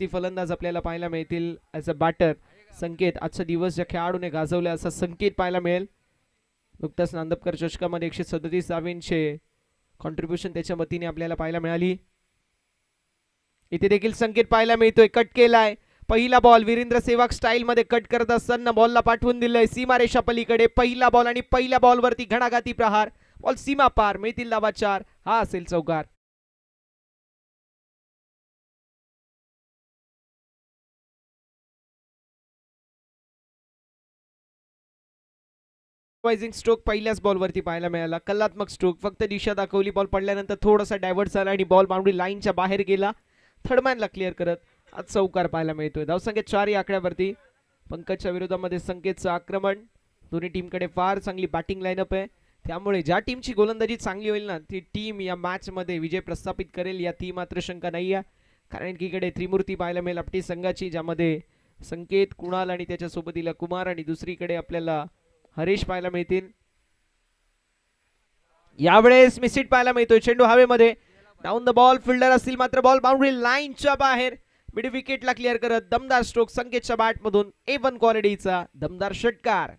ती फलंदाज आपल्याला पाहायला मिळतील ॲज अ बॅटर. संकेत आजचा दिवस ज्या खेळाडूने गाजवला असा संकेत पाहायला मिळेल. नुकताच नांदपकर चषकामध्ये 137 धावांचे कॉन्ट्रीब्युशन त्याच्या वतीने आपल्याला पाहायला मिळाली. इथे देखील संकेत पाहायला मिळतोय. कट केलाय. पहिला बॉल वीरेंद्र सेवाग स्टाईल मध्ये कट करत असताना बॉलला पाठवून दिलंय सीमारेषा पलीकडे. पहिला बॉल आणि पहिल्या बॉलवरती घणाघाती प्रहार. बॉल सीमा पार. मिळतील धावा 4. हा असेल चौकार. वायझिंग स्ट्रोक पहिल्याच बॉलवरती पाहायला मिळाला. कलात्मक स्ट्रोक. फक्त दिशा दाखवली. बॉल पडल्यानंतर थोडासा डायव्हर्ट झाला आणि बॉल बाउंड्री लाईनच्या बाहेर गेला. थर्डमॅनला क्लिअर करत आज चौकार पाहायला मिळतोय. धावसंख्या 4 या आकड्यावरती. पंकजच्या विरोधामध्ये संकेतचं आक्रमण. दोन्ही टीमकडे फार चांगली बॅटिंग लाईनअप आहे. त्यामुळे ज्या टीमची गोलंदाजी चांगली होईल ना ती टीम या मॅच मध्ये विजय प्रस्थापित करेल याती मात्र शंका नाही आहे. कारण की इकडे त्रिमूर्ती पाहायला मिळेल आपली संघाची, ज्यामध्ये संकेत, कुणाल आणि त्याच्या सोबतीला कुमार आणि दुसरीकडे आपल्याला हरीश पाहायला मिळतील. यावेळेस मिसिट पाहायला मिळतोय. चेंडू हवेमध्ये. Down the ball. फिल्डर असतील मात्र बॉल बाउंड्री लाईनच्या बाहेर. मिड विकेटला क्लिअर करत दमदार स्ट्रोक संकेतच्या बॅटमधून. A1 क्वालिटीचा दमदार षटकार.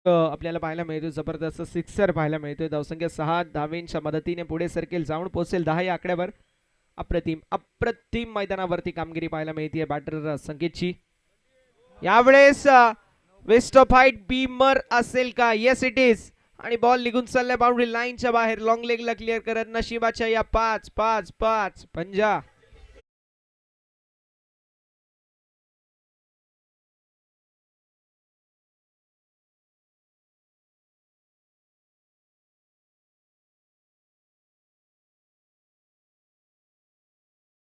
आपल्याला पाहायला मिळतोय जबरदस्त सिक्सर पाहायला मिळतोय. धावसंख्या 6 धावेंच्या मदतीने पुढे सरकेल. जाऊन पोहोचेल 10 या आकड्यावर. अप्रतिम अप्रतिम मैदानावरती कामगिरी पाहायला मिळते बॅटर संकेतची. यावेळेस वेस्ट ऑफ हाईट बीमर असेल का? Yes it is. आणि बॉल निघून चाललाय बाउंड्री लाईनच्या बाहेर. लॉंग लेगला क्लिअर करत नशिबाच्या या 5 5 5 पंजा.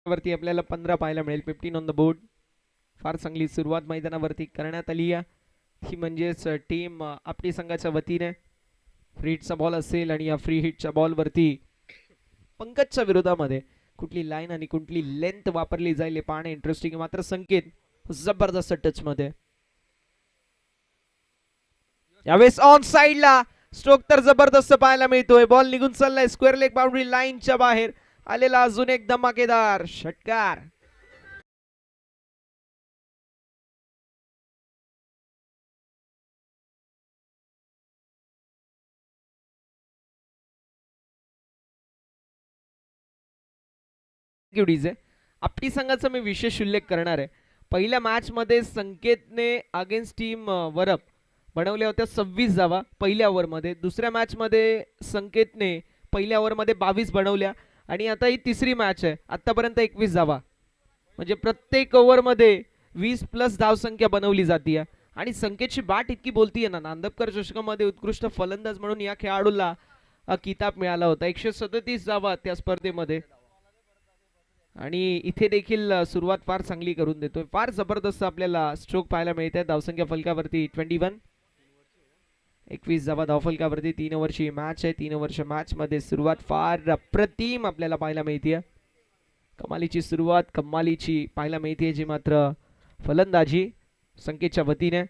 वरती आपल्याला 15 पाहायला मिळेल. 15 ऑन द बोर्ड. फार चांगली सुरुवात मैदानावरती करण्यात आली आहे. ही म्हणजेच टीम आपली संघाच्या वतीने फ्री हिटचा बॉल असेल आणि या फ्री हिटच्या बॉलवरती पंकजच्या विरोधामध्ये कुठली लाईन आणि कुठली लेंथ वापरली जाईल हे पाहणे इंटरेस्टिंग. मात्र संकेत जबरदस्त टच मध्ये. यावेळेस ऑन साइडला स्ट्रोक तर जबरदस्त पाहायला मिळतोय. बॉल निघून चाललाय स्क्वेअर लेग बाउंड्री लाईनच्या बाहेर. आलेला अजून एक धमाकेदार षटकार. आपली संघाचा मी विशेष उल्लेख करणार आहे. पहिल्या मॅच मध्ये संकेतने अगेन्स्ट टीम वरप बनवल्या होत्या 26 धावा पहिल्या ओव्हरमध्ये. दुसऱ्या मॅच मध्ये संकेतने पहिल्या ओव्हरमध्ये 22 बनवल्या आणि आता ही तिसरी मॅच आहे. आतापर्यंत 21 धावा. म्हणजे प्रत्येक ओव्हरमध्ये 20+ धावसंख्या बनवली जाते. आणि संकेतची बॅट इतकी बोलतीये ना. नांदपकर चषकामध्ये उत्कृष्ट फलंदाज म्हणून या खेळाडूला किताब मिळाला होता. 137 धावा त्या स्पर्धेमध्ये. आणि इथे देखील सुरुवात फार चांगली करून देतोय. फार जबरदस्त आपल्याला स्ट्रोक पाहायला मिळत आहे. धावसंख्या फलकावरती 21. 21 धावा धावफलकावरती. 3 ओव्हरची मॅच आहे. 3 ओव्हरच्या मॅच मध्ये सुरुवात फार अप्रतिम आपल्याला पाहायला मिळते. कमालीची सुरुवात कमालीची पाहायला मिळते जी मात्र फलंदाजी संकेतच्या वतीने.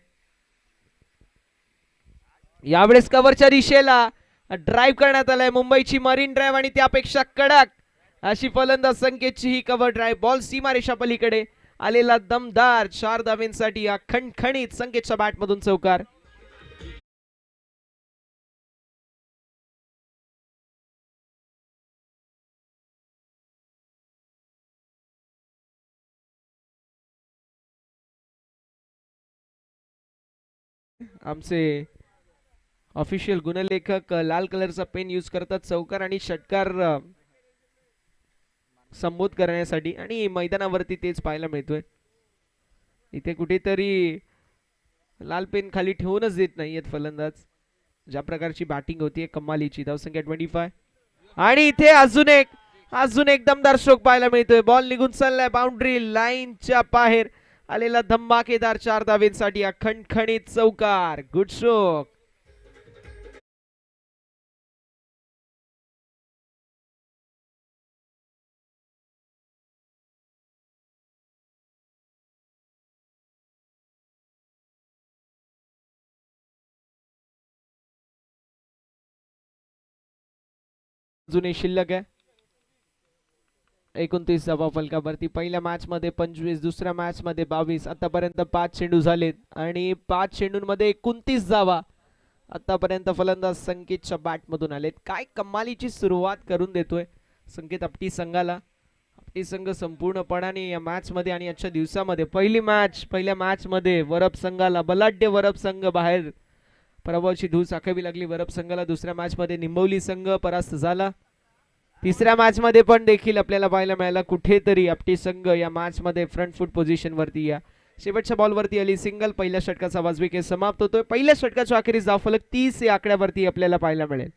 यावेळेस कव्हरच्या दिशेला ड्राईव्ह करण्यात आलाय. मुंबईची मरीन ड्राईव्ह आणि त्यापेक्षा कडक अशी फलंदाज संकेतची ही कव्हर ड्राईव्ह. बॉल सीमारेषा पलीकडे. आलेला दमदार 4 धावेंसाठी खणखणीत संकेतच्या बॅटमधून चौकार. आमचे ऑफिशियल गुणलेखक लाल कलरचा पेन यूज करतात चौकार आणि षटकार संबोध करण्यासाठी. आणि मैदानावरती तेच पाहायला मिळतोय. इथे कुठेतरी लाल पेन खाली ठेवूनच देत नाहीयेत फलंदाज. ज्या प्रकारची बॅटिंग होतीये कमालीची. धावसंख्या 25. आणि इथे अजून एक दमदार स्ट्रोक पाहायला मिळतोय. बॉल निघून चाललाय बाउंड्री लाईनच्या बाहेर. आलेला धमाकेदार 4 धावेंसाठी खणखणीत चौकार. Good stroke. अजूनही शिल्लक आहे. 29 धावा फलकावरती. पहिल्या मॅच मध्ये 25, दुसऱ्या मॅच मध्ये 22. आतापर्यंत 5 चेंडू झालेत आणि 5 चेंडूंमध्ये 29 धावा आतापर्यंत फलंदाज संकेतच्या बॅट मधून आलेत. काय कमालीची सुरुवात करून देतोय संकेत आपटी संघाला. आपटी संघ संपूर्णपणाने या मॅच मध्ये आणि आजच्या दिवसामध्ये पहिल्या मॅच मध्ये वरप संघाला, बलाढ्य वरप संघ बाहेर पराभवाची धूळ चाखावी लागली वरप संघाला. दुसऱ्या मॅच मध्ये निंबवली संघ परास्त झाला. तिसऱ्या मॅच मध्ये पण देखील आपल्याला पाहायला मिळाला कुठेतरी आपटी संघ या मॅच मध्ये फ्रंट फूट पोझिशन वरती या शेवटच्या बॉल वरती आली सिंगल. पहिल्या षटकाचा वाजवी खेळ समाप्त होतोय. पहिल्या षटकाच्या अखेरीस धावफलक 30 या आकड्यावरती आपल्याला पाहायला मिळेल.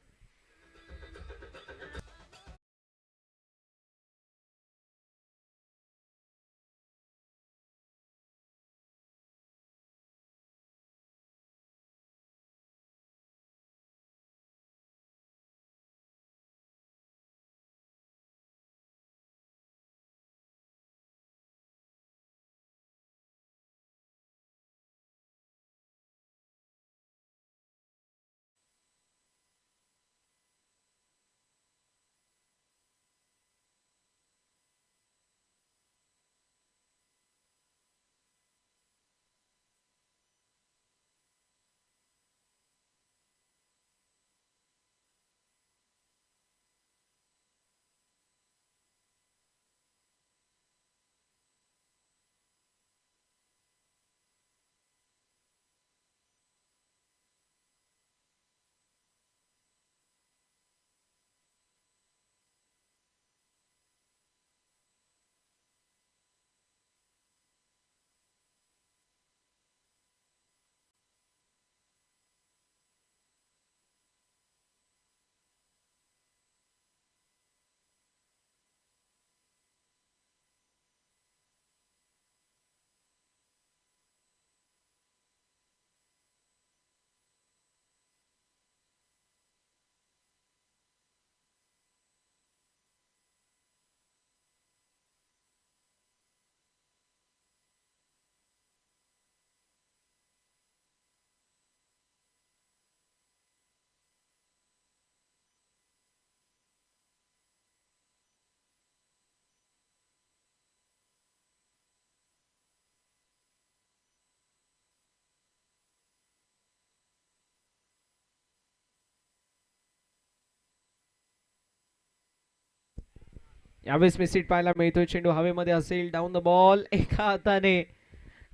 यावेळेस मिसिट पाहायला मिळतोय. चेंडू हवेमध्ये असेल. डाऊन द बॉल एका हाताने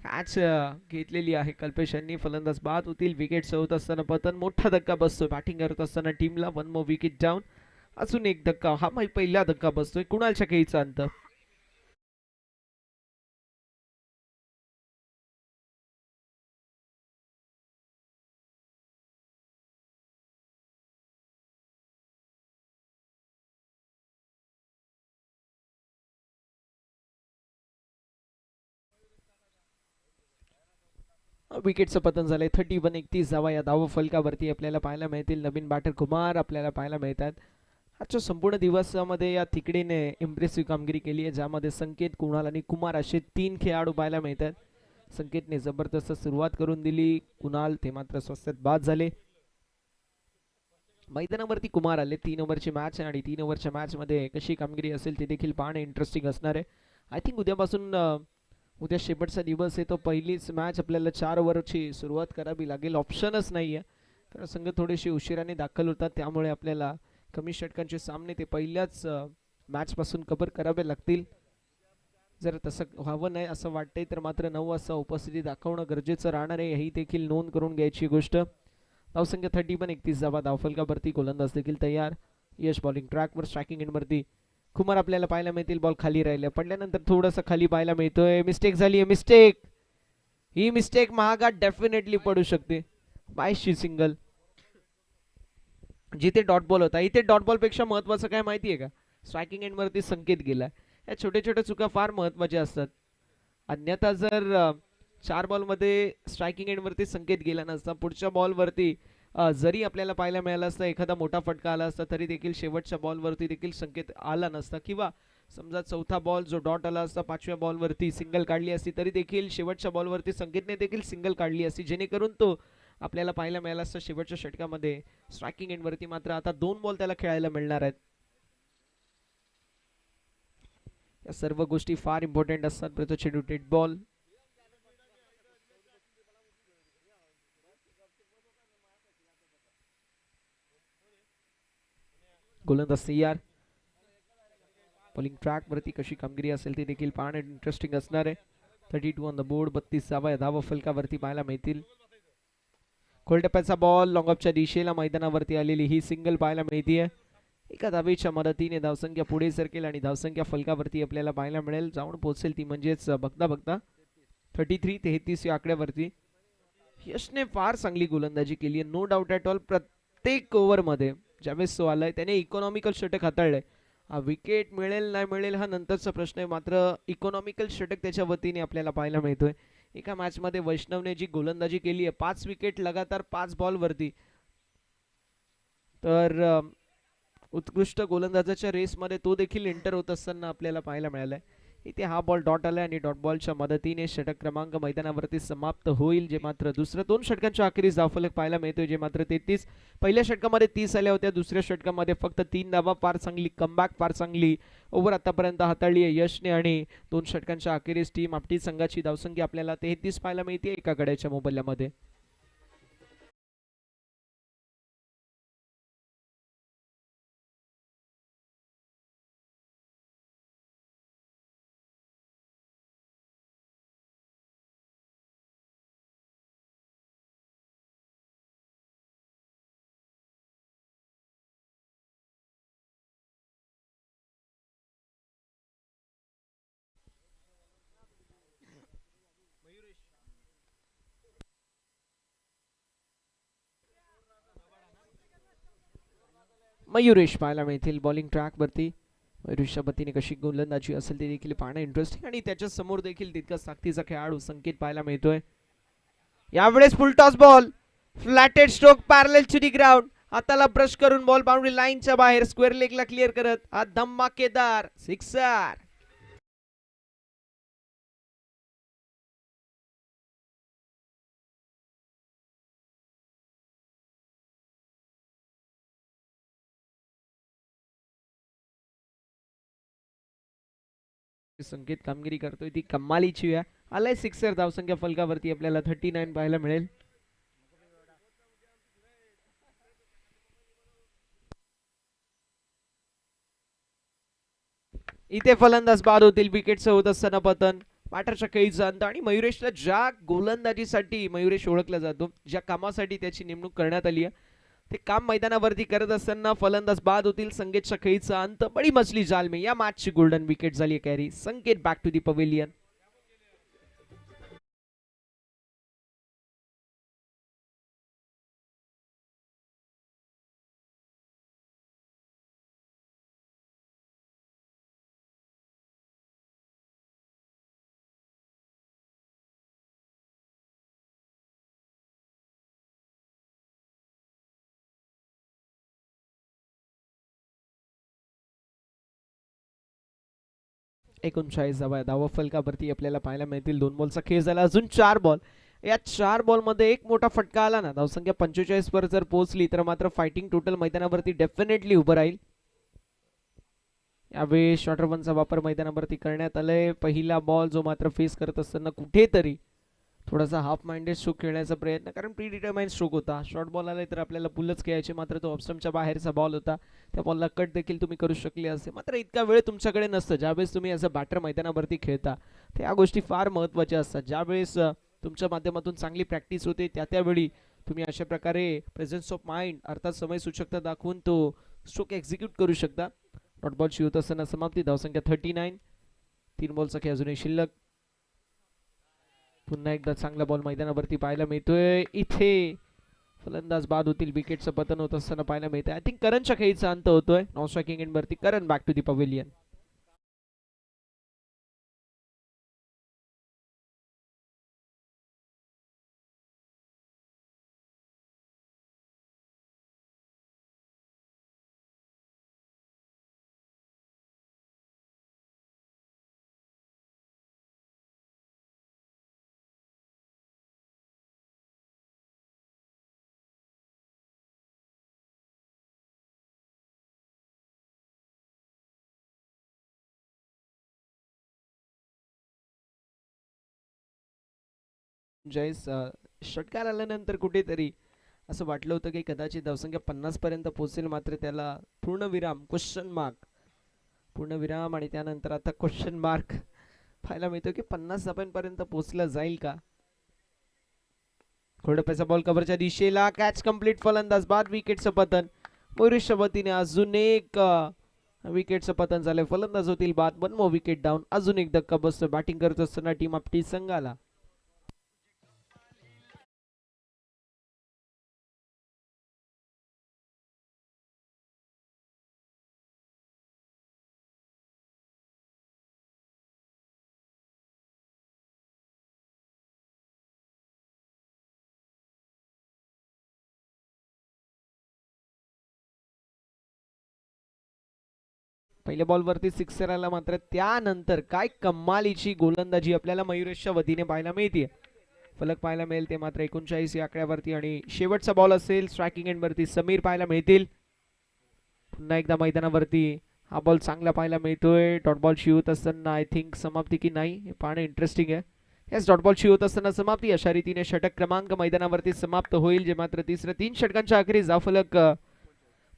कॅच घेतलेली आहे कल्पेश यांनी. फलंदाज बाद होतील. विकेट होत असताना पतन. मोठा धक्का बसतोय बॅटिंग करत असताना टीमला. 1 मोर विकेट डाऊन. अजून एक धक्का. हा पहिला धक्का बसतोय. कुणालच्या खेळीचा अंत. विकेटचं पतन झालंय. 31 धावा या धाव फलकावरती आपल्याला पाहायला मिळतील. नवीन बॅटर कुमार आपल्याला पाहायला मिळतात. आजच्या संपूर्ण दिवसामध्ये या तिकडीने इम्प्रेसिव्ह कामगिरी केली आहे, ज्यामध्ये संकेत, कुणाल आणि कुमार असे 3 खेळाडू पाहायला मिळतात. संकेतने जबरदस्त सुरुवात करून दिली. कुणाल ते मात्र स्वस्तात बाद झाले. मैदानावरती कुमार आले. 3 ओव्हरची मॅच आणि 3 ओव्हरच्या मॅच मध्ये कशी कामगिरी असेल ते देखील पाहणे इंटरेस्टिंग असणार आहे. आय थिंक उद्यापासून उद्या शेवटचा दिवस आहे, तो पहिलीच मॅच आपल्याला 4 ओव्हरची सुरुवात करावी लागेल. ऑप्शनच नाही आहे, कारण संघ थोडेसे उशिराने दाखल होतात, त्यामुळे आपल्याला कमी षटकांचे सामने ते पहिल्याच मॅच पासून कव्हर करावे लागतील. जर तसं व्हावं नाही असं वाटतंय तर मात्र 9 वाजता उपस्थिती दाखवणं गरजेचं राहणार आहे, ही देखील नोंद करून घ्यायची गोष्ट. धावसंख्या 31 धावा. धावफलकावरती गोलंदाज देखील तयार. यश बॉलिंग ट्रॅकवर. स्ट्रायकिंग एंडवरती कुमार आपल्याला पाहायला मिळतील. बॉल खाली राहिल्या, पडल्यानंतर थोडंसं खाली पाहायला मिळतोय. मिस्टेक झाली आहे. मिस्टेक, ही मिस्टेक महागात डेफिनेटली पडू शकते. बायशी सिंगल. जिथे डॉट बॉल होता, इथे डॉट बॉल पेक्षा महत्वाचं काय माहिती आहे का, स्ट्रायकिंग एंड वरती संकेत गेला. या छोट्या छोट्या चुका फार महत्वाच्या असतात. अन्यथा जर 4 बॉल मध्ये स्ट्रायकिंग एंड वरती संकेत गेला नसता, पुढच्या बॉल वरती जरी आपल्याला पाहायला मिळाला असता एखादा मोठा फटका आला असता, तरी देखील शेवटच्या बॉल वरती देखील संकेत आला नसता. किंवा समजा चौथा बॉल जो डॉट आला असता, 5व्या बॉल वरती सिंगल काढली असती, तरी देखील शेवटच्या बॉल वरती संकेतने देखील सिंगल काढली असती, जेणेकरून तो आपल्याला पाहायला मिळाला असता शेवटच्या षटकामध्ये. स्ट्रायकिंग एंड वरती मात्र आता 2 बॉल त्याला खेळायला मिळणार आहेत. या सर्व गोष्टी फार इम्पॉर्टंट असतात. प्रत्येक चेंडू डेड बॉल. गोलंदाज तयार. बॉलिंग ट्रॅक वरती कशी कामगिरी असेल ते देखील पाहणं इंटरेस्टिंग असणार आहे. 32 ऑन द बोर्ड. 32 धावा फलकावरती पाहायला मिळतील. खोलटप्प्याचा बॉल लॉंग ऑफच्या दिशेला मैदानावरती आलेली ही सिंगल पाहायला मिळतीये. एका धावेच्या मदतीने धावसंख्या पुढे सरकेल आणि धावसंख्या फलकावरती आपल्याला पाहायला मिळेल. जाऊन पोहोचेल ती म्हणजेच बघता बघता 33 या आकड्यावरती. यशने फार चांगली गोलंदाजी केली आहे, नो डाऊट ॲट ऑल. प्रत्येक ओव्हरमध्ये ज्यावेळेस तो आलाय त्याने इकॉनॉमिकल षटक हाताळलंय. विकेट मिळेल नाही मिळेल हा नंतरचा प्रश्न आहे, मात्र इकॉनॉमिकल षटक त्याच्या वतीने आपल्याला पाहायला मिळतोय. एका मॅच मध्ये वैष्णवने जी गोलंदाजी केली आहे, 5 विकेट लगातार 5 बॉल वरती, तर उत्कृष्ट गोलंदाजाच्या रेसमध्ये तो देखील एंटर होत असताना आपल्याला पाहायला मिळालाय. इथे हा बॉल डॉट आलाय आणि डॉट बॉलच्या मदतीने षटक क्रमांक मैदानावरती समाप्त होईल. जे मात्र दुसऱ्या 2 षटकांच्या अखेरीस धावफलक पाहायला मिळतोय, जे मात्र 33. पहिल्या षटकामध्ये 30 आल्या होत्या, दुसऱ्या षटकामध्ये फक्त 3 धावा. फार चांगली कमबॅक, फार चांगली ओव्हर आतापर्यंत हाताळली आहे यशने आणि 2 षटकांच्या अखेरीस टीम आपटी संघाची धावसंख्या आपल्याला 33 पाहायला मिळते एका गड्याच्या मोबदल्यामध्ये. मयुरेश पाहायला मिळतील बॉलिंग ट्रॅक वरती. मयुरेशच्या वतीने कशी गोलंदाजी असेल ते देखील पाहणं इंटरेस्टिंग आणि त्याच्या समोर देखील तितकाच ताकदीचा खेळाडू संकेत पाहायला मिळतोय. यावेळेस full toss ball, flatted stroke parallel to the ground. हाताला ब्रश करून बॉल बाउंड्री लाईनच्या बाहेर स्क्वेअर लेगला क्लिअर करत हा धमाकेदार सिक्सर. संकेत कामगिरी करतोय ती कमालीची आहे. आलाय सिक्सर. धावसंख्या फलकावरती आपल्याला 39 पाहायला मिळेल. इथे फलंदाज बाद होतील. विकेटचं होत असताना पतन. पाठाच्या कैचा अंत आणि मयुरेशला ज्या गोलंदाजीसाठी मयुरेश ओळखला जातो, ज्या कामासाठी त्याची नेमणूक करण्यात आली आहे, ते काम मैदानावरती करत असताना फलंदाज बाद होतील. संकेतच्या खेळीचा अंत. बडी मछली जाल में या मॅचची गोल्डन विकेट झाली कॅरी. संकेत बॅक टू दी पवेलियन. एकोणचाळीस धावा फलकावरती आपल्याला पाहायला मिळतील. 2 बॉलचा खेळ झाला. अजून 4 बॉल. या 4 बॉल मध्ये एक मोठा फटका आला ना, धावसंख्या 45 वर जर पोहोचली तर मात्र फायटिंग टोटल मैदानावरती डेफिनेटली उभं राहील. यावेळी शॉर्टर वनचा वापर मैदानावरती करण्यात आलाय. पहिला बॉल जो मात्र फेस करत असताना कुठेतरी थोडासा हाफ माइंडेड स्ट्रोक खेळण्याचा प्रयत्न, कारण प्री डिटरमाइंड स्ट्रोक होता. शॉर्ट बॉल आलाय तर आपल्याला पुलच खेळायचे, मात्र तो ऑफस्टमच्या बाहेरचा बॉल होता. त्या बॉलला कट देखील तुम्ही करू शकले असते, मात्र इतका वेळ तुमच्याकडे नसतं. ज्यावेळेस तुम्ही असं बॅटर मैदानावरती खेळता त्या गोष्टी फार महत्त्वाच्या असतात. ज्यावेळेस तुमच्या माध्यमातून चांगली प्रॅक्टिस होते त्यावेळी तुम्ही अशा प्रकारे प्रेझेन्स ऑफ माइंड अर्थात समय सूचकता दाखवून तो स्ट्रोक एक्झिक्यूट करू शकता. डॉट बॉलची होत असताना समाप्ती. धावसंख्या 39. 3 बॉलचा खेळ अजूनही शिल्लक. पुन्हा एकदा चांगला बॉल मैदानावरती पाहायला मिळतोय. इथे फलंदाज बाद होतील. विकेटचं पतन होत असताना पाहायला मिळतंय. आय थिंक करणच्या खेळीचा अंत होतोय. नॉन स्ट्रायकिंग एंड वरती करण बॅक टू दी पवेलियन. जयस षटकार आल्यानंतर कुठेतरी असं वाटलं होतं की कदाचित धावसंख्या 50 पर्यंत पोहोचेल, मात्र त्याला पूर्णविराम क्वेश्चन मार्क पूर्णविराम आणि त्यानंतर आता क्वेश्चन मार्क पाहायला मिळतो की 50 धावांपर्यंत पोहोचलं जाईल का. घोडप्याचा बॉल कव्हरच्या दिशेला, कॅच कंप्लीट, फलंदाज बाद, विकेटचं पतन. मयुरेशच्या वतीने अजून एक विकेटचं पतन झालंय, फलंदाज होतील बाद, 1 मोर विकेट डाऊन. अजून एक धक्का बसतो बॅटिंग करत असताना टीम आपटी संघाला. पहिल्या बॉलवरती सिक्सर आला, मात्र त्यानंतर काय कमालीची गोलंदाजी आपल्याला मयुरेशच्या वतीने पाहायला मिळते. फलक पाहायला मिळेल ते मात्र 39 या आकड्यावरती, आणि शेवटचा बॉल असेल स्ट्रायकिंग एंड वरती समीर पाहायला मिळतील. पुन्हा एकदा मैदानावरती हा बॉल चांगला पाहायला मिळतोय. डॉट बॉल शिवत असताना आय थिंक समाप्ती की नाही हे पाहणं इंटरेस्टिंग आहे. येस, डॉट बॉल शिवत असताना समाप्ती. अशा रीतीने षटक क्रमांक मैदानावरती समाप्त होईल, जे मात्र तिसऱ्या 3 षटकांच्या अखेरीस धावफलक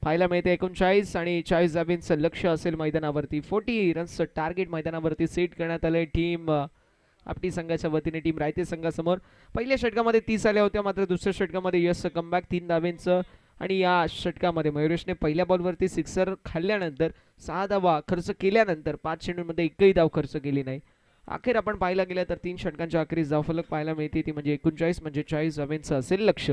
पाहायला मिळते 39 आणि 40 धावांचं लक्ष असेल मैदानावरती. 40 रन्सचं टार्गेट मैदानावरती सेट करण्यात आलंय टीम आपटी संघाच्या वतीने टीम रायते संघासमोर. पहिल्या षटकामध्ये 30 आल्या होत्या, मात्र दुसऱ्या षटकामध्ये यशचं कमबॅक 3 धावांचं, आणि या षटकामध्ये मयुरेशने पहिल्या बॉलवरती सिक्सर खाल्ल्यानंतर 6 धावा खर्च केल्यानंतर 5 चेंडूंमध्ये एकही धाव खर्च केली नाही. अखेर आपण पाहायला गेलं तर 3 षटकांच्या अखेरीस धावफलक पाहायला मिळते, ती म्हणजे 39 म्हणजे 40 धावांचं असेल लक्ष.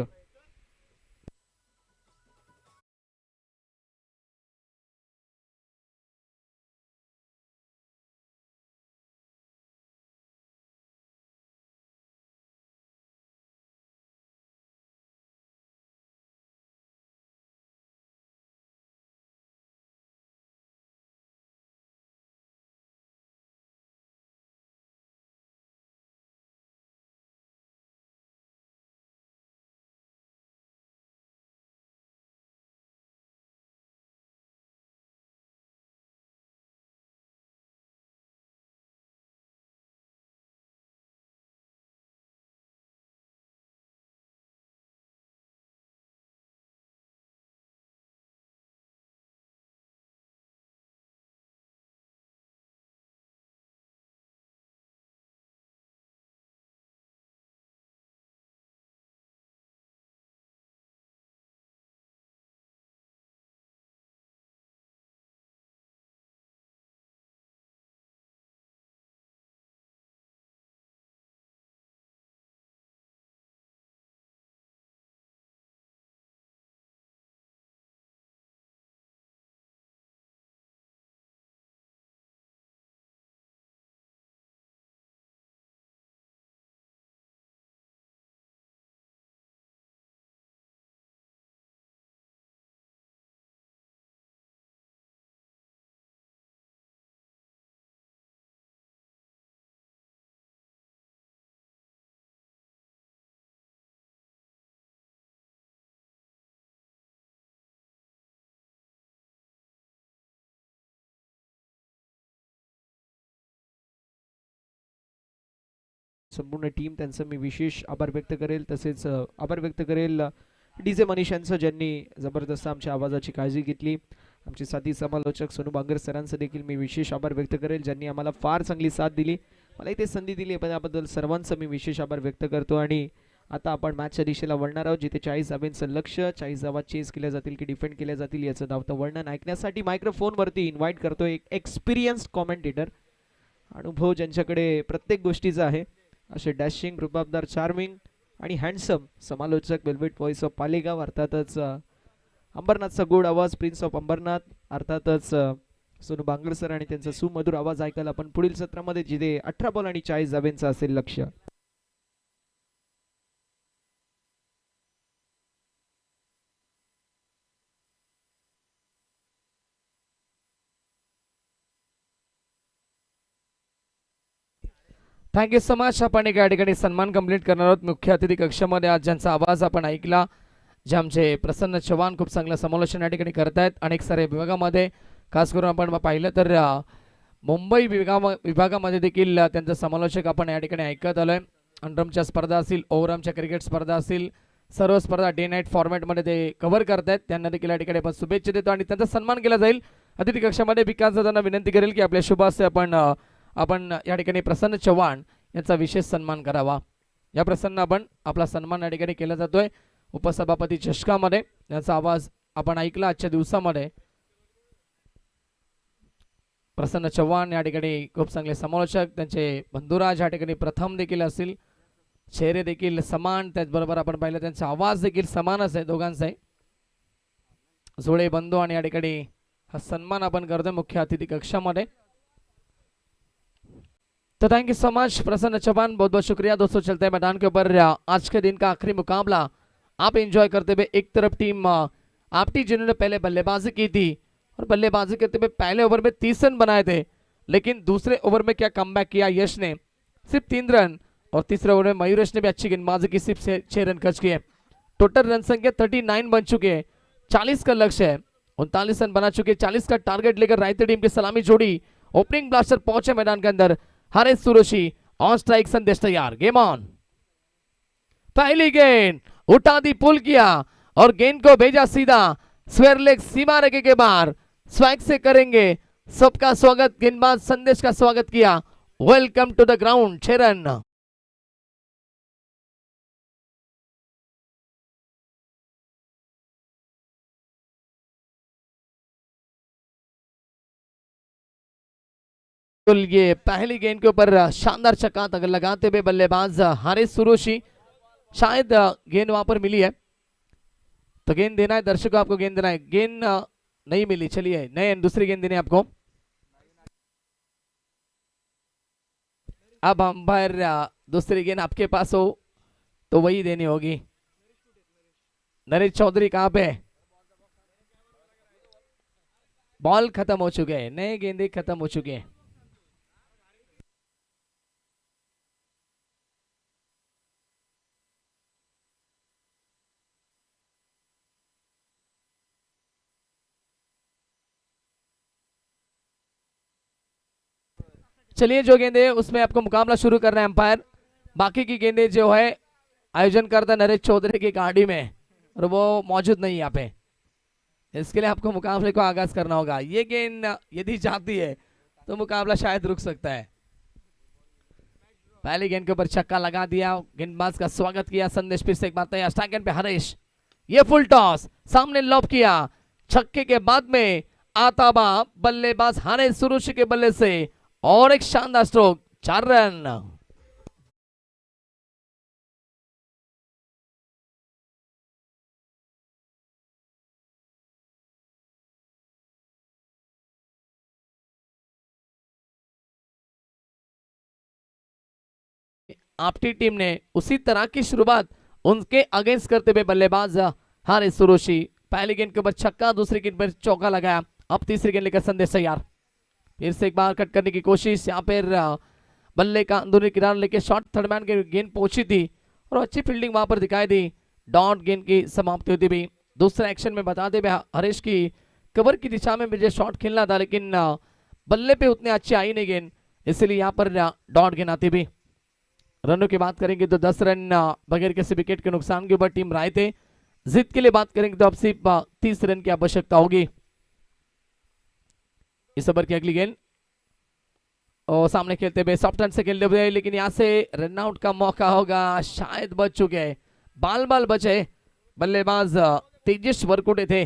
संपूर्ण टीम त्यांचं मी विशेष आभार व्यक्त करेल, तसेच आभार व्यक्त करेल डीजे मनीष यांचं, ज्यांनी जबरदस्त आमच्या आवाजाची काळजी घेतली. आमचे साथी समालोचक सोनू बांगर सरांचं देखील मी विशेष आभार व्यक्त करेल, ज्यांनी आम्हाला फार चांगली साथ दिली, मला इथे संधी दिली, पण याबद्दल सर्वांचं मी विशेष आभार व्यक्त करतो. आणि आता आपण मॅचच्या दिशेला वळणार आहोत, जिथे 40 धावांचं लक्ष, 40 धावा चेस केल्या जातील की डिफेंड केल्या जातील याचं धावतं वर्णन ऐकण्यासाठी मायक्रोफोनवरती इन्व्हाइट करतो एक एक्सपिरियन्स्ड कॉमेंटेटर, अनुभव ज्यांच्याकडे प्रत्येक गोष्टीचा आहे, असे डॅशिंग, रुबाबदार, चार्मिंग आणि हँडसम समालोचक, वेल्वेट व्हॉइस ऑफ पालेगाव, अर्थातच अंबरनाथचा गोड आवाज, प्रिन्स ऑफ अंबरनाथ, अर्थातच सोनू बांगर सर आणि त्यांचा सुमधुर आवाज ऐकायला आपण पुढील सत्रामध्ये, जिथे 18 बॉल आणि 40 धावांचं असेल लक्ष. Thank you so much. आपण या ठिकाणी सन्मान कंप्लीट करणार आहोत. मुख्य अतिथी कक्षामध्ये आज ज्यांचा आवाज आपण ऐकला, जे आमचे प्रसन्न चव्हाण खूप चांगलं समालोचन या ठिकाणी करतायत अनेक सारे विभागामध्ये. खास करून आपण पाहिलं तर मुंबई विभागामध्ये देखील त्यांचं समालोचक आपण या ठिकाणी ऐकत आलोय. अंडरमच्या स्पर्धा असतील, ओव्हरआर्मच्या क्रिकेट स्पर्धा असतील, सर्व स्पर्धा डे नाईट फॉर्मॅटमध्ये ते कव्हर करतायत. त्यांना देखील या ठिकाणी आपण शुभेच्छा देतो आणि त्यांचा सन्मान केला जाईल. अतिथी कक्षामध्ये विकास दादांना विनंती करेल की आपल्या शुभ हस्ते आपण या ठिकाणी प्रसन्न चव्हाण यांचा विशेष सन्मान करावा. या प्रसन्न आपण आपला सन्मान या ठिकाणी केला जातोय उपसभापती चषकामध्ये. याचा आवाज आपण ऐकला आजच्या दिवसामध्ये. प्रसन्न चव्हाण या ठिकाणी खूप चांगले समालोचक, त्यांचे बंधुराज या ठिकाणी प्रथम देखील असतील, चेहरे देखील समान, त्याचबरोबर आपण पाहिलं त्यांचा आवाज देखील समानच आहे दोघांचा. जोडे बंधू आणि या ठिकाणी हा सन्मान आपण करतोय मुख्य अतिथी कक्षामध्ये. तो थैंक यू सो मच प्रसन्न चौहान, बहुत बहुत शुक्रिया दोस्तों. चलते हैं मैदान के ऊपर. आज के दिन का आखिरी मुकाबला आप एंजॉय करते हुए एक तरफ टीम आपटी जिन्होंने पहले बल्लेबाजी की थी और बल्लेबाजी करते हुए पहले ओवर में 30 रन बनाए थे, लेकिन दूसरे ओवर में क्या कमबैक किया यश ने, सिर्फ 3 रन, और तीसरे ओवर में मयूरेश ने भी अच्छी गेंदबाजी की, सिर्फ 6 रन खर्च किए. टोटल रन संख्या 39 बन चुके हैं. 40 का लक्ष्य है, 39 रन बना चुके. 40 का टारगेट लेकर रायते टीम की सलामी जोड़ी ओपनिंग ब्लास्टर पहुंचे मैदान के अंदर. हारिस सुरोशी ऑन स्ट्राइक, संदेश तैयार, गेम ऑन. पहली गेंद उठा दी, पुल किया और गेंद को भेजा सीधा स्क्वायर लेग सीमा रेखे के बाहर. स्वैग से करेंगे सबका स्वागत. गेंदबाज संदेश का स्वागत किया. Welcome to the ground. 6 run. ये पहली गेंद के ऊपर शानदार छक्का लगाते हुए बल्लेबाज हारिस सुरोशी. शायद गेंद वहां पर मिली है तो गेंद देना है दर्शकों, आपको गेंद देना है. गेंद नहीं मिली, चलिए नए दूसरी गेंद देनी है आपको. अब अंपायर दूसरी गेंद आपके पास हो तो वही देनी होगी. नरेश चौधरी कहां पे? बॉल खत्म हो चुके हैं, नए गेंदे खत्म हो चुके हैं. चलिए जो गेंदे उसमें आपको मुकाबला शुरू करना है अंपायर. बाकी की गेंदे जो है आयोजन करता नरेश चौधरी की गाड़ी में और वो मौजूद नहीं यहाँ पे, इसके लिए आपको मुकाबले को आगाज करना होगा. ये गेंद यदि जाती है तो मुकाबला शायद रुक सकता है. पहली गेंद के ऊपर छक्का लगा दिया, गेंदबाज का स्वागत किया. संदेश फिर से एक बात है, स्ट्राइक एंड पे हरीश. ये फुल टॉस सामने लॉब किया. छक्के के बाद में आताबा बल्लेबाज हारिस सुरोशी के बल्ले से और एक शानदार स्ट्रोक. 4 रन. आपकी टीम ने उसी तरह की शुरुआत उनके अगेंस्ट करते हुए बल्लेबाज हारिस सुरोशी. पहली गेंद के ऊपर छक्का, दूसरी गेंद पर चौका लगाया. अब तीसरी गेंद लेकर संदेश तैयार. फिर से एक बार कट करने की कोशिश. यहाँ पर बल्ले का अंदरूनी किनारा लेके शॉर्ट थर्ड मैन की गेंद पहुंची थी और अच्छी फील्डिंग वहां पर दिखाई दी. डॉट गेंद की समाप्ति होती भी. दूसरा एक्शन में बताते हुए हरीश की कवर की दिशा में मुझे शॉट खेलना था, लेकिन बल्ले पे उतने अच्छी आई नहीं गेंद, इसलिए यहाँ पर डॉट गेंद आती भी. रनों की बात करेंगे तो 10 रन बगैर किसी विकेट के नुकसान के ऊपर टीम रायते. जीत के लिए बात करेंगे तो अब सिर्फ 30 रन की आवश्यकता होगी. इस ओवर की अगली गेंद और सामने खेलते हुए सॉफ्ट रन से खेलते हुए, लेकिन यहाँ से रन आउट का मौका होगा. शायद बच चुके हैं, बाल बचे. बल्लेबाज तेजस वरकुटे थे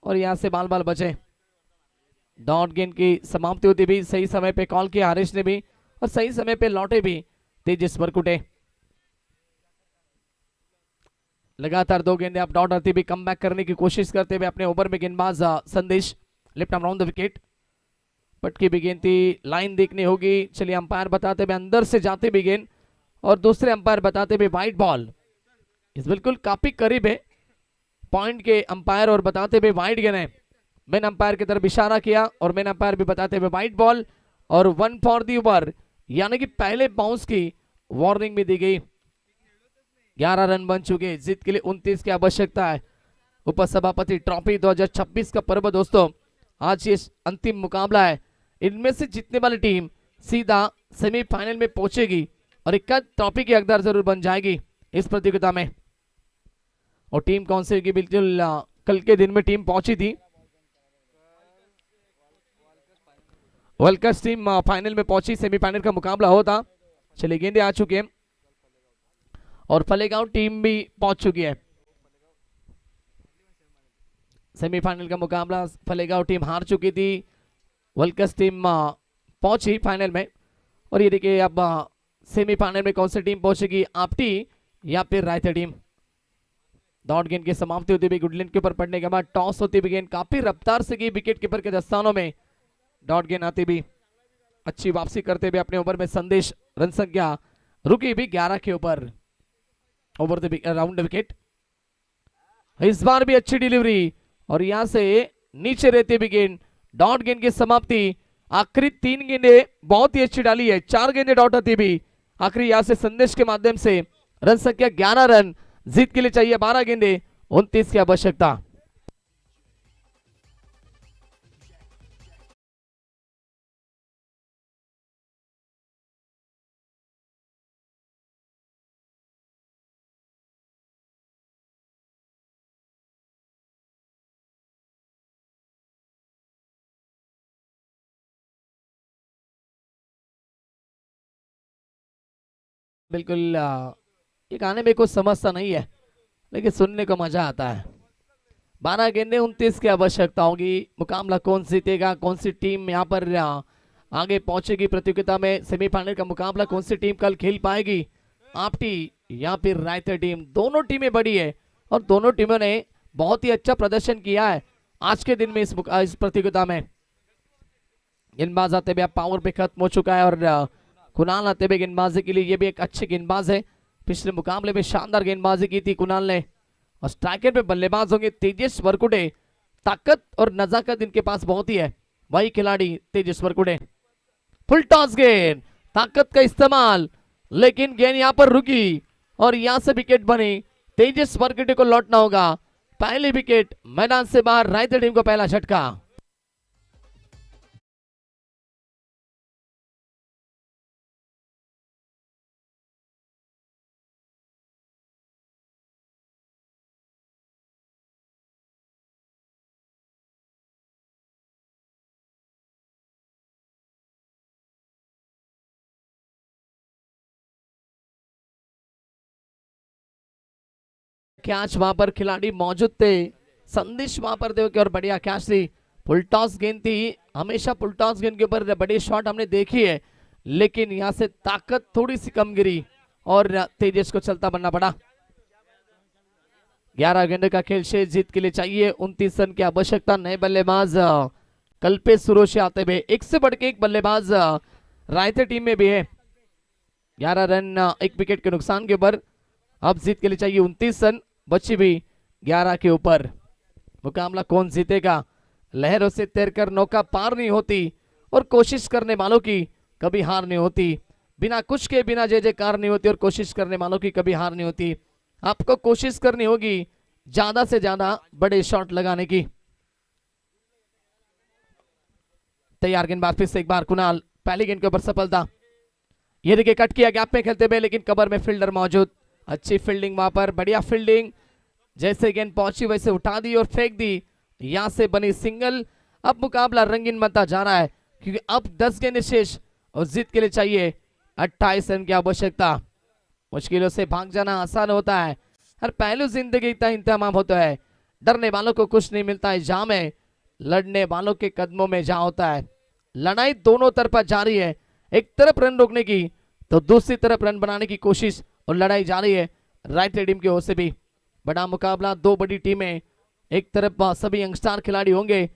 और यहाँ से बाल बचे. डॉट गेंद की समाप्ति होती भी. सही समय पे कॉल किया हरीश ने भी और सही समय पे लौटे भी तेजस वरकुटे. लगातार 2 गेंदे आप डॉट आती भी कम बैक करने की कोशिश करते हुए अपने ओवर में गेंदबाज संदेश left arm round the wicket. पटकी भी गेंद थी, लाइन देखनी होगी. चलिए अंपायर बताते हुए अंदर से जाते भी गेंद और दूसरे अंपायर बताते हुए वाइट बॉल. इस बिल्कुल काफी करीब है पॉइंट के अंपायर और बताते हुए वाइट गेंद है. मेन अंपायर की तरफ इशारा किया और मेन अंपायर भी बताते हुए वाइट बॉल और 1 फॉर दी ओवर, यानी कि पहले बाउंस की वार्निंग भी दी गई. 11 रन बन चुके. जीत के लिए 29 की आवश्यकता है. उपसभापति ट्रॉफी 2026 का पर्व दोस्तों, आज ये अंतिम मुकाबला है. इनमें से जीतने वाली टीम सीधा सेमीफाइनल में पहुंचेगी और इक्का ट्रॉफी की हकदार जरूर बन जाएगी इस प्रतियोगिता में। और टीम कौन सी होगी, बिल्कुल कल के दिन में टीम पहुंची थी। वर्ल्ड कप टीम फाइनल में पहुंची, सेमीफाइनल का मुकाबला होता। चलिए गेंदे आ चुके हैं और फलेगांव टीम भी पहुंच चुकी है। सेमीफाइनल का मुकाबला फलेगांव टीम हार चुकी थी, वर्ल्ड कप टीम पहुंची फाइनल में। और ये देखिए अब सेमीफाइनल में कौन सी टीम पहुंचेगी, आपटी या फिर रायता टीम। डॉट गेंद की समाप्ति होती हुई गुडलिन के ऊपर पड़ने के बाद टॉस होती हुई गेंद काफी रफ्तार से की विकेट कीपर के दस्तानों में। डॉट गेंद आती भी अच्छी वापसी करते हुए अपने ओवर में संदेश, रन संख्या रुकी भी 11 के ऊपर ओवर द राउंड विकेट। इस बार भी अच्छी डिलीवरी और यहां से नीचे रहती हुई गेंद, डॉट गेंद की समाप्ति। आखिरी 3 गेंदें बहुत ही अच्छी डाली है, 4 गेंदें डॉट आती भी। आखिरी यहां से संदेश के माध्यम से रन संख्या 11 रन, जीत के लिए चाहिए 12 गेंदें, 29 की आवश्यकता। बिल्कुल ये गाने में कुछ समझता नहीं है, लेकिन सुनने को मजा आता है। 12 गेंदें, 29 की आवश्यकता होगी। मुकाबला कौन जीतेगा, कौन सी टीम यहाँ पर आगे पहुंचेगी प्रतियोगिता में, सेमीफाइनल का मुकाबला कौन सी टीम कल खेल पाएगी, आपटी या फिर रायता टीम। दोनों टीमें बड़ी है और दोनों टीमों ने बहुत ही अच्छा प्रदर्शन किया है आज के दिन में इस प्रतियोगिता में। गेंदबाज आते हुए पावर पे खत्म हो चुका है और कुणाल आते हुए गेंदबाजी के लिए, ये भी एक अच्छे गेंदबाज है। पिछले मुकाबले में शानदार गेंदबाजी की थी कुणाल ने। और स्ट्राइकर पे बल्लेबाज होंगे तेजस वरकुटे। ताकत और नजाकत इनके पास बहुत ही है, वही खिलाड़ी तेजस वरकुटे। फुल टॉस गेंद, ताकत का इस्तेमाल, लेकिन गेंद यहां पर रुकी और यहां से विकेट बनी। तेजस वरकुटे को लौटना होगा। पहली विकेट मैदान से बाहर, रायता टीम को पहला झटका। कैच वहां पर खिलाड़ी मौजूद थे, संदेश वहां पर थे और बढ़िया कैच थी। फुल टॉस गेंद थी, हमेशा फुल टॉस गेंद के ऊपर बड़ी शॉट हमने देखी है, लेकिन यहां से ताकत थोड़ी सी कम गिरी और तेजस को चलता बनना पड़ा। 11 गेंद का खेल शेष, जीत के लिए चाहिए 29 रन की आवश्यकता। नए बल्लेबाज कल्पेश सुरोशी आते हुए, एक से बढ़ के एक बल्लेबाज रायता टीम में भी है। 11 रन, 1 विकेट के नुकसान के ऊपर अब जीत के लिए चाहिए 29 रन, बची भी 11 के ऊपर। मुकाबला कौन जीतेगा, लहरों से तैरकर नौका पार नहीं होती और कोशिश करने वालों की कभी हार नहीं होती। बिना कुछ के बिना जय जयकार नहीं होती और कोशिश करने वालों की कभी हार नहीं होती। आपको कोशिश करनी होगी ज्यादा से ज्यादा बड़े शॉट लगाने की। तैयार गेंदबाज फिर से एक बार कुणाल, पहली गेंद के ऊपर सफलता। ये देखिए कट किया गैप में खेलते हुए, लेकिन कवर में फील्डर मौजूद। अच्छी फील्डिंग वहां पर, बढ़िया फील्डिंग। जैसे गेंद पहुंची वैसे उठा दी और फेंक दी, यहां से बनी सिंगल। अब मुकाबला रंगीन बनता जा रहा है, क्योंकि अब 10 गेंद शेष और जीत के लिए चाहिए 28 रन की आवश्यकता। मुश्किलों से भाग जाना आसान होता है, हर पहलू जिंदगी का इंतजाम होता है। डरने वालों को कुछ नहीं मिलता है जहां में, लड़ने वालों के कदमों में जहां होता है। लड़ाई दोनों तरफा जारी है, एक तरफ रन रोकने की तो दूसरी तरफ रन बनाने की कोशिश और लड़ाई जारी है रायता टीम की ओर से भी। बड़ा मुकाबला, 2 बड़ी टीमें, एक तरफ सभी यंगस्टार खिलाड़ी होंगे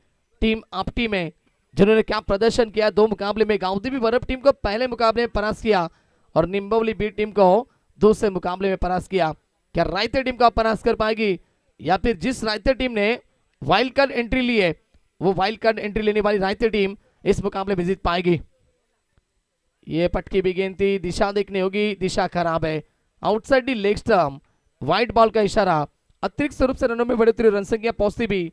टीम आपटी में, जिन्होंने क्या प्रदर्शन किया 2 मुकाबले में। गांवदेवी बरफ टीम को पहले मुकाबले में परास्त किया और निम्बवली बी टीम को दूसरे मुकाबले में परास्त किया। क्या रायता टीम को परास्त कर पाएगी, या फिर जिस रायता टीम ने वाइल्ड कार्ड एंट्री ली है, वो वाइल्ड कार्ड एंट्री लेने वाली रायता टीम इस मुकाबले में जीत पाएगी। ये पटकी भी गेंद थी, दिशा देखनी होगी, दिशा खराब है। Outside the leg stump, white ball का इशारा। अतिरिक्त रूप से रनों में बढ़ोतरी, रन संख्या पहुंचती भी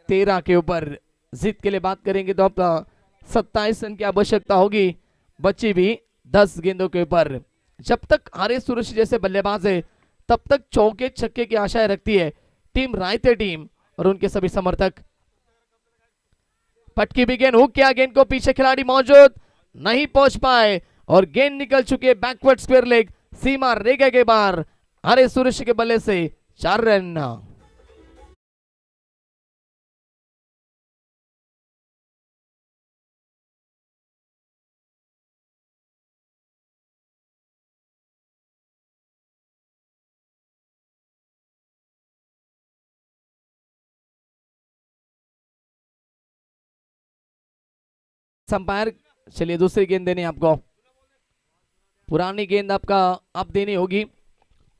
13 के ऊपर। जीत के लिए बात करेंगे तो अब 27 रन की आवश्यकता होगी, बची भी 10 गेंदों के ऊपर। जब तक हारिस कुरैशी जैसे बल्लेबाज है तब तक चौके छक्के की आशाएं रखती है टीम रायते टीम और उनके सभी समर्थक। पटकी भी गेंद, हुक किया गेंद को, पीछे खिलाड़ी मौजूद, नहीं पहुंच पाए और गेंद निकल चुके बैकवर्ड स्क्वायर लेग, सीमा रेखा के बाहर। हारिस कुरैशी के बल्ले से 4 रन। अंपायर, चलिए दूसरी गेंद देनी आपको, पुरानी गेंद आपका अब देनी होगी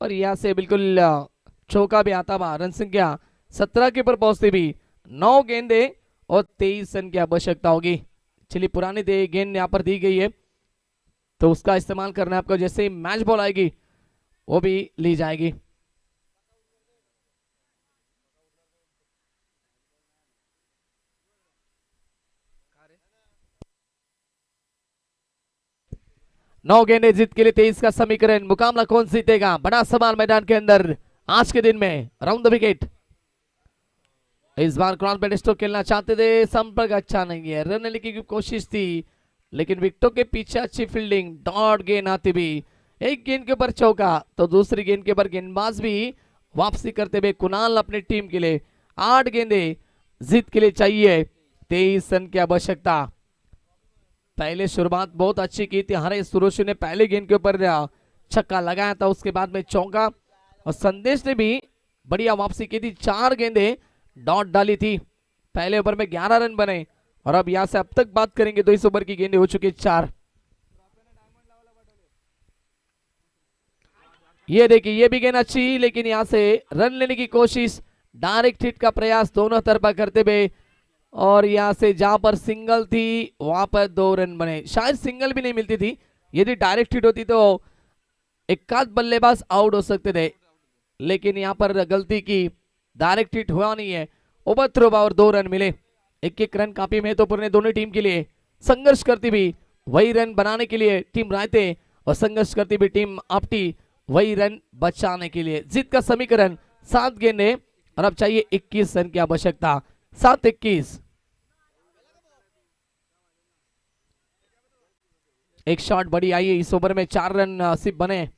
और यहाँ से बिल्कुल चौका भी आता हुआ। रन संख्या 17 के ऊपर पहुंचती भी 9 गेंदे और 23 रन की आवश्यकता होगी। चलिए पुरानी गेंद यहाँ पर दी गई है तो उसका इस्तेमाल करना है आपको, जैसे ही मैच बॉल आएगी वो भी ली जाएगी। नौ गेंदे जीत के लिए 23 का समीकरण। मुकाबला कौन जीतेगा, बड़ा सवाल मैदान के अंदर आज के दिन में। राउंड द विकेट, इस बार क्रॉस बैट स्ट्रोक खेलना चाहते थे, संपर्क अच्छा नहीं है, रन लेने की कोशिश थी लेकिन विकेटों के पीछे अच्छी फील्डिंग, डॉट गेंद आती भी, एक गेंद के ऊपर चौका तो दूसरी गेंद के ऊपर गेंदबाज भी वापसी करते हुए कुणाल अपनी टीम के लिए 8 गेंदे जीत के लिए चाहिए, 23 रन की आवश्यकता। पहले शुरुआत बहुत अच्छी की थी हारिस कुरैशी ने, पहले गेंद के ऊपर छक्का लगाया था, उसके बाद में चौका और संदेश ने भी बढ़िया वापसी की थी, 4 गेंदे डॉट डाली थी, पहले ओवर में 11 रन बने और अब यहां से अब तक बात करेंगे तो इस ओवर की गेंदें हो चुकी 4। ये देखिए ये भी गेंद अच्छी लेकिन यहां से रन लेने की कोशिश, डायरेक्ट हिट का प्रयास दोनों तरफा करते हुए और यहां से जहां पर सिंगल थी वहां पर 2 रन बने। शायद सिंगल भी नहीं मिलती थी, यदि डायरेक्ट हिट होती तो एक आध बल्लेबाज आउट हो सकते थे लेकिन यहां पर गलती की, डायरेक्ट हिट हुआ नहीं है, ओवर थ्रो और 2 रन मिले। एक रन काफी महत्वपूर्ण दोनों टीम के लिए। संघर्ष करती भी वही रन बनाने के लिए टीम रायते और संघर्ष करती भी टीम आपटी वही रन बचाने के लिए। जीत का समीकरण 7 गेंदे और अब चाहिए 21 रन की आवश्यकता, 7-21। एक शॉट बड़ी आई है इस ओवर में, 4 रन सिर्फ बने।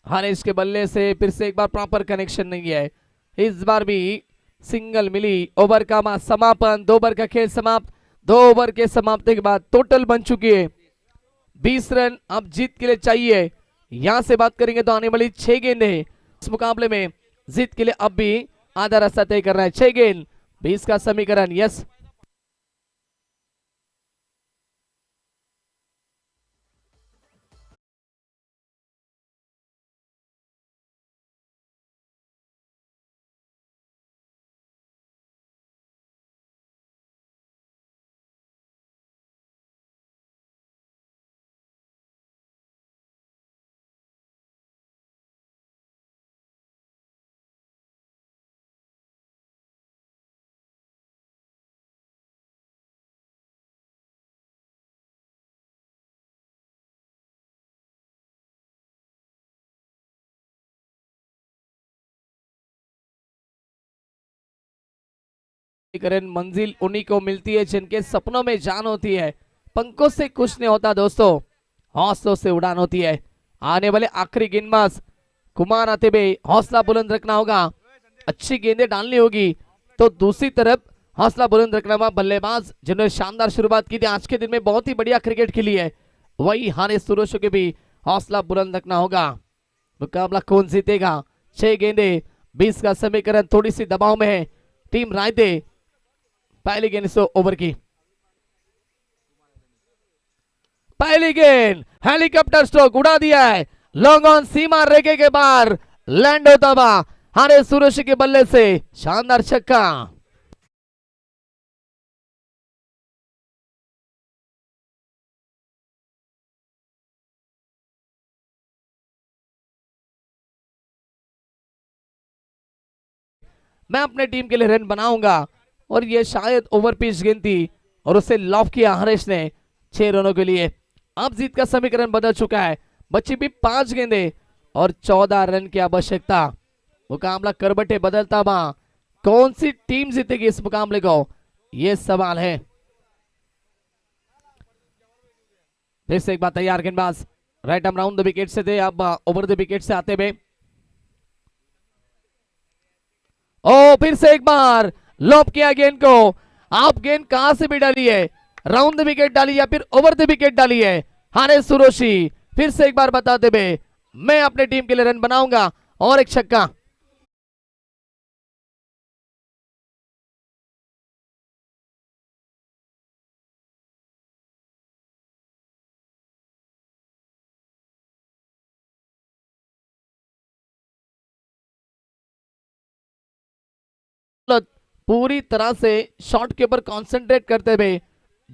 हारिस के बल्ले से फिर से एक बार प्रॉपर कनेक्शन नहीं है, इस बार भी सिंगल मिली। ओवर का समापन, 2 ओवर का खेल समाप्त। 2 ओवर के समाप्ति के बाद टोटल बन चुकी है 20 रन। अब जीत के लिए चाहिए, यहां से बात करेंगे तो आने वाली 6 गेंदें इस मुकाबले में जीत के लिए अब भी आधा रास्ता तय करना है। 6 गेंद 20 का समीकरण, यस। मंजिल उन्हीं को मिलती है जिनके सपनों में जान होती है, पंखों से कुछ नहीं होता दोस्तों, हौसलों से उड़ान होती है। आने वाले आखिरी गेंदबाज कुमार आते हुए हौसला बुलंद रखना होगा, अच्छी गेंदें डालनी होगी तो दूसरी तरफ हौसला बुलंद रखना होगा। बल्लेबाज जिन्होंने शानदार शुरुआत की थी, आज के दिन में बहुत ही बढ़िया क्रिकेट खेली है, वही हारिस कुरैशी के भी हौसला बुलंद रखना होगा। मुकाबला कौन जीतेगा, 6 गेंदे 20 का समीकरण, थोड़ी सी दबाव में है टीम रायते। पहली गेंद इस ओवर की, पहली गेंद हेलीकॉप्टर स्ट्रोक उड़ा दिया है, लॉन्ग ऑन, सीमा रेखे के बाहर लैंड होता हुआ हारिस कुरैशी के बल्ले से शानदार छक्का। मैं अपने टीम के लिए रन बनाऊंगा और ये शायद ओवर पिच गेंद थी और उसे लॉफ किया हारिस ने 6 रनों के लिए। अब जीत का समीकरण बदल चुका है। बची भी 5 गेंदे और 14 रन की आवश्यकता। मुकाबला करबटे बदलता हुआ, कौन सी टीम जीतेगी इस मुकाबले को, यह सवाल है। फिर से एक बार तैयार गेंदबाज, right arm round the wicket से थे, अब ओवर द विकेट से आते हुए। ओ फिर से एक बार लॉप किया गेंद को। आप गेंद कहां से भी डाली है, राउंड द विकेट डाली या फिर ओवर द विकेट डाली है। हारिस सुरोशी फिर से एक बार बताते हुए, मैं अपने टीम के लिए रन बनाऊंगा और एक छक्का। पूरी तरह से शॉट के ऊपर कंसंट्रेट करते हुए,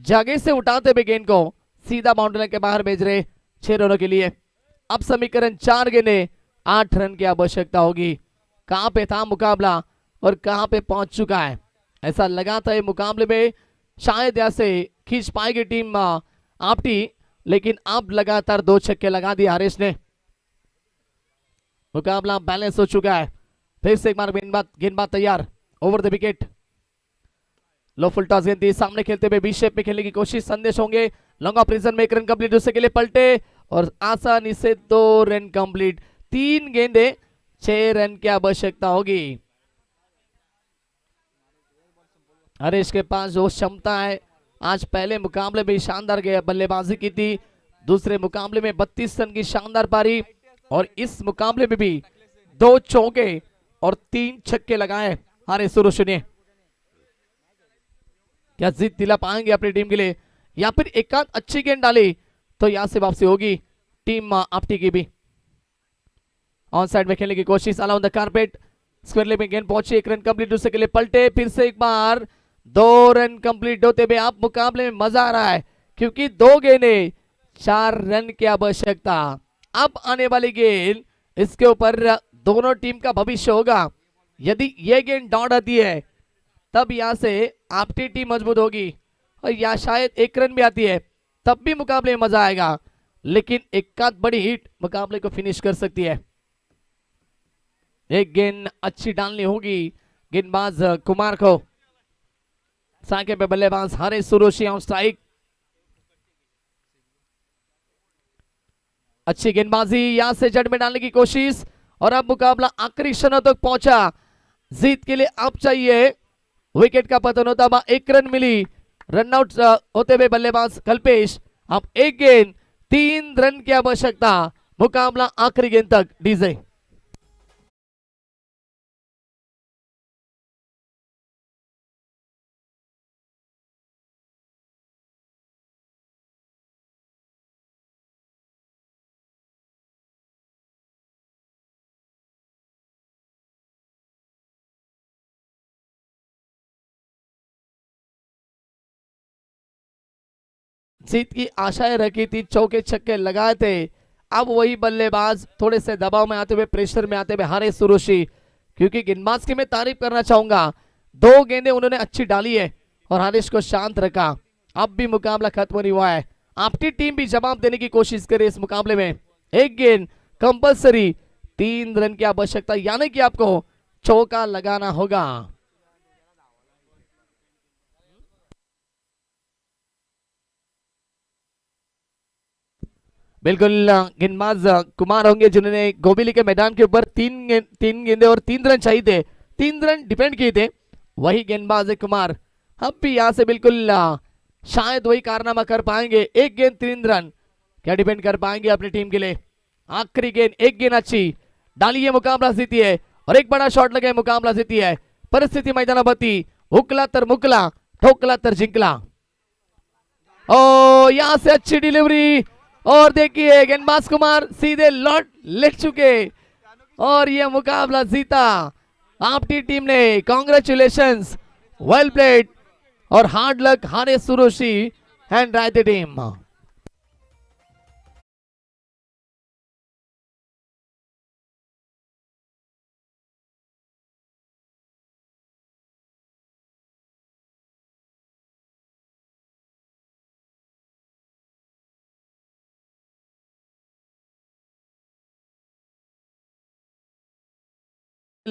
जगह से उठाते हुए गेंद को सीधा बाउंड्री लाइन के बाहर भेज रहे 6 रनों के लिए। अब समीकरण 4 गेंदे 8 रन की आवश्यकता होगी। कहां पे था मुकाबला और कहां पे पहुंच चुका है, ऐसा लगा था ये मुकाबले में शायद यहां से खींच पाएगी टीम आपटी, लेकिन अब लगातार 2 छक्के लगा दिए हारिस ने। मुकाबला बैलेंस हो चुका है। फिर से एक बार गेंदबाज तैयार, over the wicket. Low full toss गेंद दी, सामने खेलते हुए बी शेप में खेलने की कोशिश, संदेश होंगे लॉन्ग ऑफ प्रिजन में 1 रन कंप्लीट, उससे के लिए पलटे और आसानी से 2 रन कंप्लीट। 3 गेंदे 6 रन की आवश्यकता होगी। हरीश के पास जो क्षमता है, आज पहले मुकाबले में शानदार बल्लेबाजी की थी, दूसरे मुकाबले में 32 रन की शानदार पारी और इस मुकाबले में भी 2 चौके और 3 छक्के लगाए हारिस सुरोशी ने। क्या जीत दिला पाएंगे अपनी टीम के लिए या फिर एक आध अच्छी गेंद डाली तो यहां से वापसी होगी टीम आपटी की भी। ऑन साइड में खेलने की कोशिश, अलाउंड द कारपेट, स्क्वायर लेग में गेंद पहुंची, 1 रन कंप्लीट, दूसरे के लिए पलटे, फिर से एक बार 2 रन कंप्लीट होते हुए आप मुकाबले में मजा आ रहा है क्योंकि 2 गेंदे 4 रन की आवश्यकता। अब आने वाली गेंद, इसके ऊपर दोनों टीम का भविष्य होगा। यदि ये गेंद डॉट आती है तब यहां से आपकी टीम मजबूत होगी और या शायद 1 रन भी आती है तब भी मुकाबले में मजा आएगा, लेकिन एक आध बड़ी हिट मुकाबले को फिनिश कर सकती है। एक गेंद अच्छी डालनी होगी गेंदबाज कुमार को, साके पे बल्लेबाज हारिस सुरोशी ऑन स्ट्राइक। अच्छी गेंदबाजी, यहां से जड़ में डालने की कोशिश और अब मुकाबला आखिरी क्षणों तक पहुंचा। जीत के लिए अब चाहिए, विकेट का पतन होता हुआ 1 रन मिली, रन आउट होते हुए बल्लेबाज कल्पेश। अब 1 गेंद 3 रन की आवश्यकता, मुकाबला आखिरी गेंद तक। डीजे जीत की आशाएं रखी थी, चौके छक्के लगाए थे, अब वही बल्लेबाज थोड़े से दबाव में आते हुए, प्रेशर में आते हुए हारिस सुरोशी, क्योंकि गेंदबाज की मैं तारीफ करना चाहूंगा, 2 गेंदें उन्होंने अच्छी डाली है और हारिस को शांत रखा। अब भी मुकाबला खत्म नहीं हुआ है, आपकी टीम भी जवाब देने की कोशिश करे इस मुकाबले में। 1 गेंद कंपलसरी, 3 रन की आवश्यकता, यानी कि आपको चौका लगाना होगा। बिल्कुल गेंदबाज कुमार होंगे जिन्होंने गोबिली के मैदान के ऊपर 3 गेंदे और 3 रन चाहिए थे, 3 रन डिपेंड किए थे, वही गेंदबाज है कुमार। अब भी यहां से बिल्कुल शायद वही कारनामा कर पाएंगे। 1 गेंद 3 रन, क्या डिपेंड कर पाएंगे अपनी टीम के लिए। आखिरी गेंद, 1 गेंद अच्छी डाली है, मुकाबला जीती है और एक बड़ा शॉट लगे, मुकाबला जीती है। परिस्थिति मैदानावती, उकला तर मुकला, ठोकला तर जिंकला। ओ यहां से अच्छी डिलीवरी और देखिए गेंदबाज कुमार सीधे लौट ले चुके और यह मुकाबला जीता आपकी टीम ने। कांग्रेचुलेशंस, वेल प्लेड और hard luck Haris Suroshi and रायते टीम।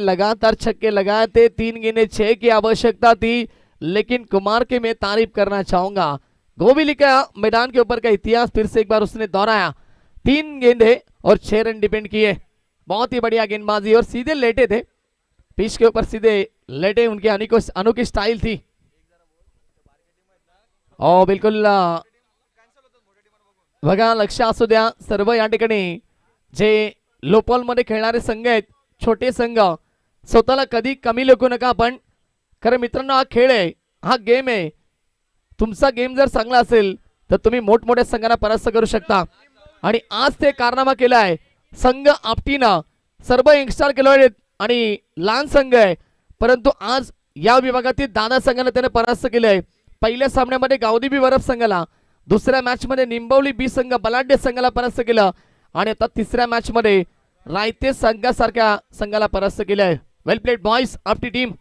लगातार छक्के लगाए थे, 3 गेंदे 6 की आवश्यकता थी, लेकिन कुमार की मैं तारीफ करना चाहूंगा। गोविली का मैदान के ऊपर का इतिहास फिर से एक बार उसने दोहराया, 3 गेंदे और 6 रन डिपेंड किए। बहुत ही बढ़िया गेंदबाजी और सीधे लेटे थे, पिच के ऊपर सीधे लेटे, उनकी अनोखी स्टाइल थी। ओ बिलकुल बघा, लक्ष असू द्या सर्व या ठिकाणी जे लोकल मध्ये खेळणारे संघ आहेत, छोटे संघ, स्वतःला कधी कमी लेखू नका आपण। खरं मित्रांनो, हा खेळ आहे, हा गेम आहे। तुमचा गेम जर चांगला असेल तर तुम्ही मोठमोठ्या संघांना परास्त करू शकता, आणि आज ते कारनामा केलाय संघ आपटीनं। सर्व यंगस्टर खेळाडू आहेत आणि लहान संघ आहे, परंतु आज या विभागातील दादा संघाने त्याने परास्त केलंय। पहिल्या सामन्यामध्ये गावदेवी वरप संघाला, दुसऱ्या मॅच मध्ये निंबवली बी संघ बलाढ्य संघाला परास्त केलं, आणि आता तिसऱ्या मॅच मध्ये रायते संघासारख्या संघाला परास्त केलंय। वेल प्लेड बॉयज आपली टीम।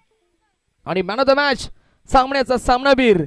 आणि मॅन ऑफ द मॅच सामन्याचा सामनावीर